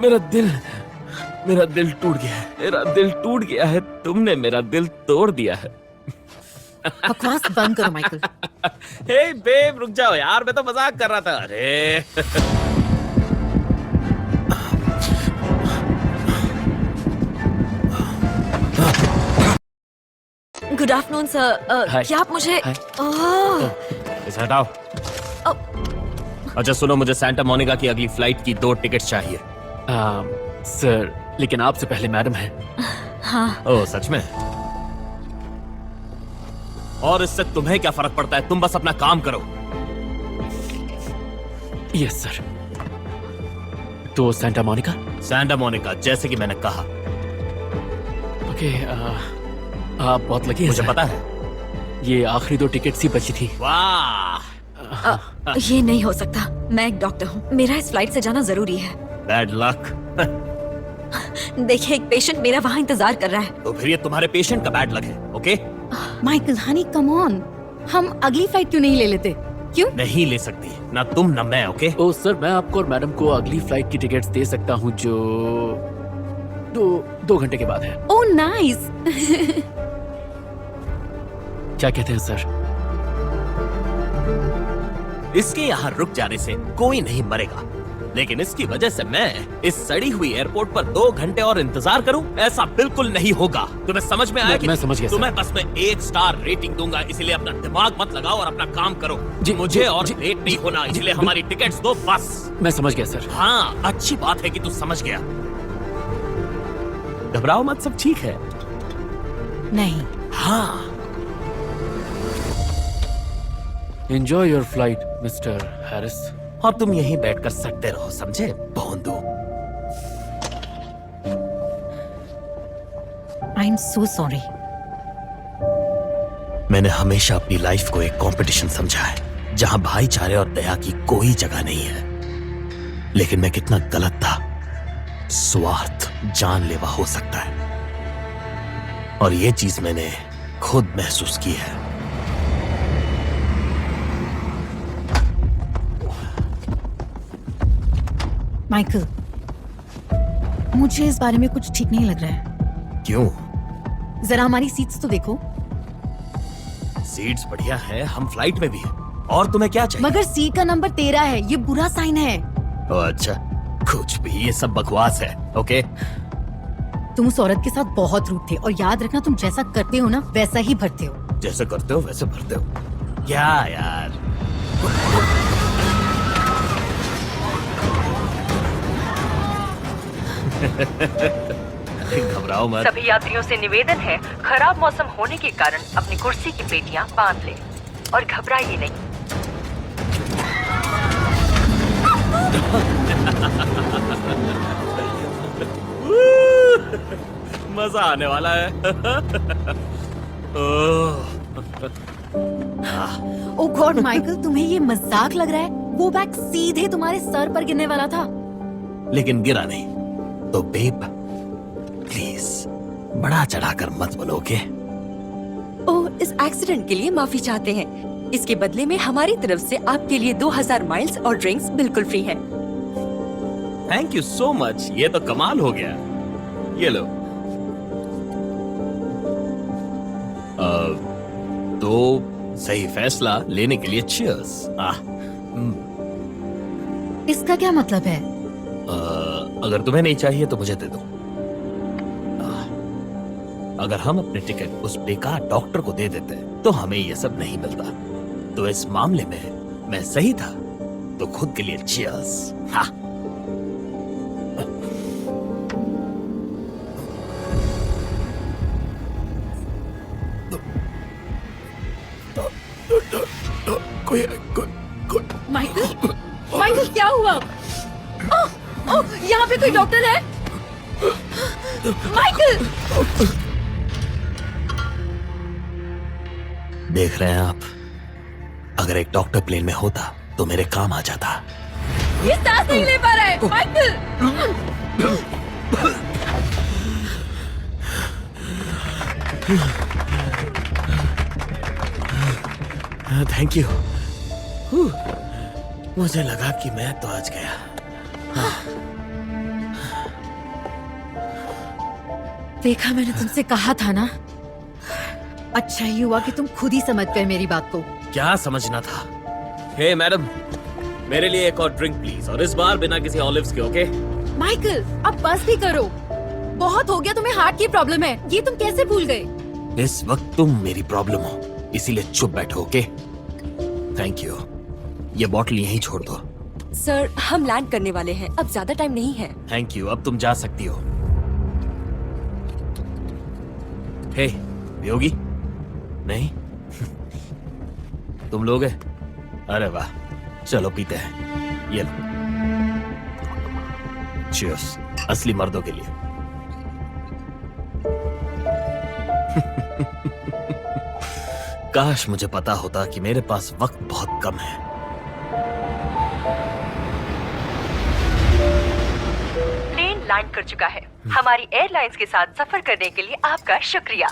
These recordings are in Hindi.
मेरा दिल टूट गया है। मेरा दिल टूट गया है। तुमने मेरा दिल तोड़ दिया है। बकवास बंद करो माइकल। हे बेब, रुक जाओ यार, मैं तो मजाक कर रहा था। अरे गुड आफ्टरनून सर। क्या आप मुझे इसे हटाओ। अच्छा सुनो, मुझे सैंटा मोनिका की अगली फ्लाइट की 2 टिकट चाहिए। सर, लेकिन आपसे पहले मैडम है। हाँ। ओह सच में? और इससे तुम्हें क्या फर्क पड़ता है? तुम बस अपना काम करो। Yes sir. तो सैंटा मोनिका? सैंटा मोनिका, जैसे कि मैंने कहा। ओके, आप बहुत लकी हैं। मुझे सर। पता है। ये आखिरी 2 टिकट्स ही बची थी। वाह, ये नहीं हो सकता। मैं एक डॉक्टर हूँ, मेरा इस फ्लाइट से जाना जरूरी है। Bad luck. देखिए, एक पेशेंट मेरा वहाँ इंतजार कर रहा है। तो फिर ये तुम्हारे पेशेंट का बैड लक है, okay? Michael Honey come on, हम अगली फ्लाइट क्यों नहीं ले लेते? क्यों? नहीं ले सकती, ना तुम ना मैं, ओके? ओ सर, मैं आपको और मैडम को अगली फ्लाइट की टिकट्स दे सकता हूँ जो 2 घंटे के बाद है। Oh nice. क्या कहते हैं सर? इसके यहाँ रुक जाने से कोई नहीं मरेगा, लेकिन इसकी वजह से मैं इस सड़ी हुई एयरपोर्ट पर 2 घंटे और इंतजार करूं, ऐसा बिल्कुल नहीं होगा। तुम्हें समझ में आया? मैं समझ गया तुम्हें बस मैं 1 स्टार रेटिंग दूंगा, इसलिए अपना दिमाग मत लगाओ और अपना काम करो। जी, मुझे जी, और जी, लेट नहीं होना, इसलिए हमारी टिकट्स दो बस। मैं समझ गया सर। हाँ, अच्छी बात है कि तू समझ गया। घबराओ मत, सब ठीक है। नहीं। हाँ, enjoy your flight mister Harris. और तुम यहीं बैठकर सकते रहो, समझे? भोंदू। I am so sorry. मैंने हमेशा अपनी लाइफ को एक कंपटीशन समझा है, जहां भाईचारे और दया की कोई जगह नहीं है। लेकिन मैं कितना गलत था। स्वार्थ जानलेवा हो सकता है, और ये चीज मैंने खुद महसूस की है। माइकल, मुझे इस बारे में कुछ ठीक नहीं लग रहा है। क्यों? जरा हमारी सीट्स तो देखो। सीट्स बढ़िया है, हम फ्लाइट में भी हैं। और तुम्हें क्या चाहिए? मगर सीट का नंबर 13 है, ये बुरा साइन है। ओह, अच्छा, कुछ भी, ये सब बकवास है, ओके? तुम उस औरत के साथ बहुत रूड थे, और याद रखना, तुम जैसा करते हो ना वैसा ही भरते हो। जैसे करते हो वैसे भरते हो। क्या यार? घबराओ मत। सभी यात्रियों से निवेदन है, खराब मौसम होने के कारण अपनी कुर्सी की पेटियां बांध लें और घबराइए नहीं। मजा आने वाला है। ओ गॉड माइकल, तुम्हें ये मजाक लग रहा है? वो बैग सीधे तुम्हारे सर पर गिरने वाला था। लेकिन गिरा नहीं। तो बेब, प्लीज बड़ा चढ़ाकर मत बोलोगे। ओह, इस एक्सीडेंट के लिए माफी चाहते हैं। इसके बदले में हमारी तरफ से आपके लिए 2000 माइल्स और ड्रिंक्स बिल्कुल फ्री है। थैंक यू सो मच, ये तो कमाल हो गया। ये लो। तो सही फैसला लेने के लिए चीयर्स। इसका क्या मतलब है? अगर तुम्हें नहीं चाहिए तो मुझे दे दो। अगर हम अपने टिकट उस बेकार डॉक्टर को दे देते तो हमें ये सब नहीं मिलता। तो इस मामले में मैं सही था, तो खुद के लिए चीयर्स। हाँ। माइकल, माइकल क्या हुआ? ओह, यहाँ पे कोई डॉक्टर है? माइकल! देख रहे हैं आप, अगर एक डॉक्टर प्लेन में होता तो मेरे काम आ जाता। ये सांस नहीं ले पा रहा है, माइकल! Thank you. मुझे लगा कि मैं तो आज गया। देखा, मैंने तुमसे कहा था ना। अच्छा ही हुआ कि तुम खुद ही समझ गए मेरी बात को। क्या समझना था? हे मैडम, मेरे लिए एक और ड्रिंक प्लीज, और इस बार बिना किसी ऑलिव्स के, ओके? माइकल, अब बस भी करो। बहुत हो गया, तुम्हें हार्ट की प्रॉब्लम है। ये तुम कैसे भूल गए? इस वक्त तुम मेरी प्रॉब्लम हो, इसीलिए चुप बैठो, ओके? Thank you. ये बॉटल यहीं छोड़ दो। सर, हम लैंड करने वाले हैं, अब ज्यादा टाइम नहीं है। थैंक यू, अब तुम जा सकती हो। हे, पियोगी? नहीं? तुम लोगे? अरे वाह, चलो पीते हैं। ये लो। चीयर्स, असली मर्दों के लिए। काश मुझे पता होता कि मेरे पास वक्त बहुत कम है। प्लेन लैंड कर चुका है। हमारी एयरलाइंस के साथ सफर करने के लिए आपका शुक्रिया।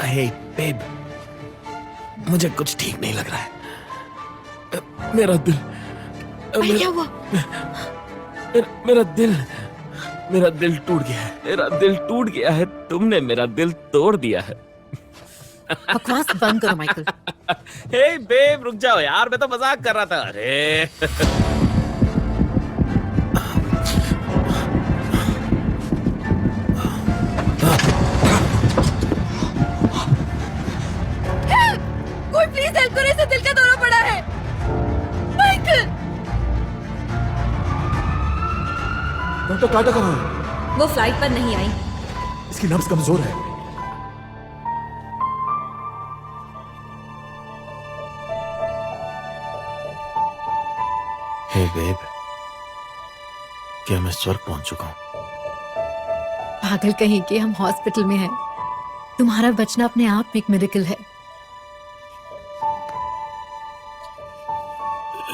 हे बेब, मुझे कुछ ठीक नहीं लग रहा है। मेरा दिल, क्या हुआ? मेरा दिल टूट गया है। मेरा दिल टूट गया है। तुमने मेरा दिल तोड़ दिया है। बकवास बंद करो माइकल। हे बेब, रुक जाओ यार, मैं तो मजाक कर रहा था। अरे कोई प्लीज हेल्प करो, इसे दिल का दौरा पड़ा है। माइकल! डॉक्टर कार्टर कहाँ है? वो फ्लाइट पर नहीं आई। इसकी नब्ज कमजोर है। हे बेब, क्या मैं स्वर्ग पहुंच चुका हूं? पागल कहीं के, हम हॉस्पिटल में हैं। तुम्हारा बचना अपने आप में एक मिरेकल है।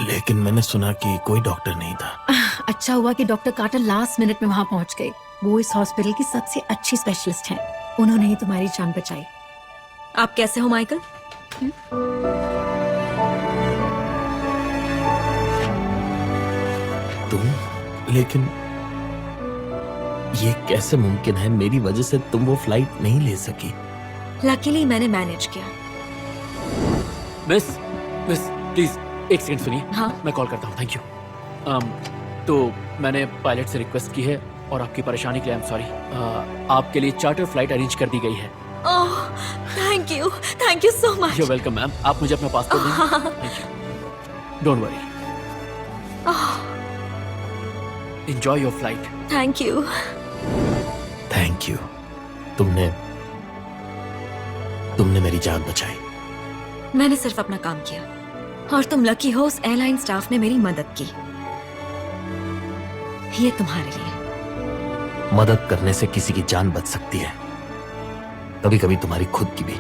लेकिन मैंने सुना कि कोई डॉक्टर नहीं था। अच्छा हुआ कि डॉक्टर कार्टर लास्ट मिनट में वहां पहुंच गए। वो इस हॉस्पिटल की सबसे अच्छी स्पेशलिस्ट हैं। उन्होंने ही तुम्हारी जान बचाई। आप कैसे हो माइकल? तुम? लेकिन ये कैसे मुमकिन है? मेरी वजह से तुम वो फ्लाइट नहीं ले सकी। लकीली मैंने मैनेज किया। मिस प्लीज एक सेकंड सुनिए। हाँ? मैं कॉल करता हूँ। Thank you. तो मैंने पायलट से रिक्वेस्ट की है और आपकी परेशानी के लिए आई एम सॉरी। आपके लिए चार्टर फ्लाइट अरेंज कर दी गई है। Oh, thank you so much. You welcome ma'am. आप मुझे अपना पासपोर्ट देंगे? Thank you. Don't worry. Enjoy your flight. Thank you. Thank you. तुमने मेरी जान बचाई। मैंने सिर्फ अपना काम किया और तुम लकी हो, उस एयरलाइन स्टाफ ने मेरी मदद की। ये तुम्हारे लिए। मदद करने से किसी की जान बच सकती है, कभी कभी तुम्हारी खुद की भी।